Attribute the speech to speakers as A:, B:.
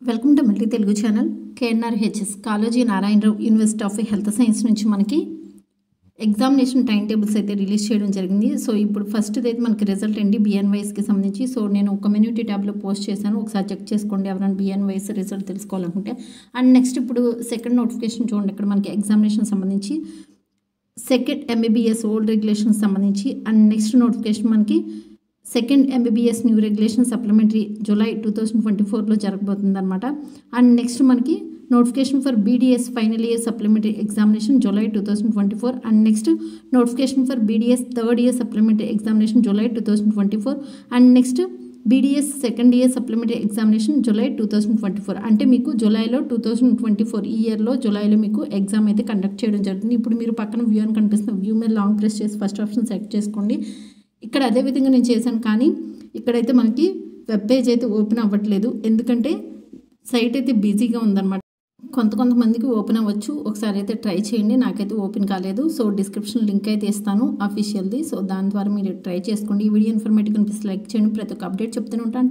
A: Welcome to multi Telugu channel. KNRHS Kaloji Narayana Rao university of health science నుంచి మనకి examination time tables అయితే release చేయడం జరిగింది. సో ఇప్పుడు ఫస్ట్ అయితే మనకి రిజల్ట్ ఏంటి BNYSకి సంబంధించి. సో నేను కమ్యూనిటీ ట్యాబ్లో పోస్ట్ చేశాను, ఒకసారి చెక్ చేసుకోండి ఎవరైనా BNYS రిజల్ట్ తెలుసుకోవాలనుకుంటే. అండ్ నెక్స్ట్ ఇప్పుడు సెకండ్ నోటిఫికేషన్ చూడండి, ఇక్కడ మనకి ఎగ్జామినేషన్ సంబంధించి సెకండ్ MBBS ఓల్డ్ రెగ్యులేషన్ సంబంధించి. అండ్ నెక్స్ట్ నోటిఫికేషన్ మనకి second MBBS new regulation supplementary July 2024లో జరగబోతుంది అనమాట. అండ్ నెక్స్ట్ మనకి notification for BDS final year supplementary examination July 2024. And next notification for BDS third year supplementary examination July 2024. And next BDS second year supplementary examination July 2024. అంటే మీకు జూలైలో 2024 ఈ ఇయర్లో జూలైలో మీకు ఎగ్జామ్ అయితే కండక్ట్ చేయడం జరుగుతుంది. ఇప్పుడు మీరు పక్కన వ్యూ అని కనిపిస్తున్న వ్యూ మీద లాంగ్ ప్రెస్ చేసి ఫస్ట్ ఆప్షన్ సెలెక్ట్ చేసుకోండి. ఇక్కడ అదే విధంగా నేను చేశాను, కానీ ఇక్కడైతే మనకి వెబ్ పేజ్ అయితే ఓపెన్ అవ్వట్లేదు, ఎందుకంటే సైట్ అయితే బిజీగా ఉందన్నమాట. కొంతమందికి ఓపెన్ అవ్వచ్చు, ఒకసారి అయితే ట్రై చేయండి. నాకైతే ఓపెన్ కాలేదు. సో డిస్క్రిప్షన్ లింక్ అయితే ఇస్తాను అఫీషియల్ది. సో దాని ద్వారా మీరు ట్రై చేసుకోండి. ఈ వీడియో ఇన్ఫర్మేటివ్ కనిపిస్తే లైక్ చేయండి. ప్రతి ఒక్క అప్డేట్ చెప్తూనే ఉంటాను.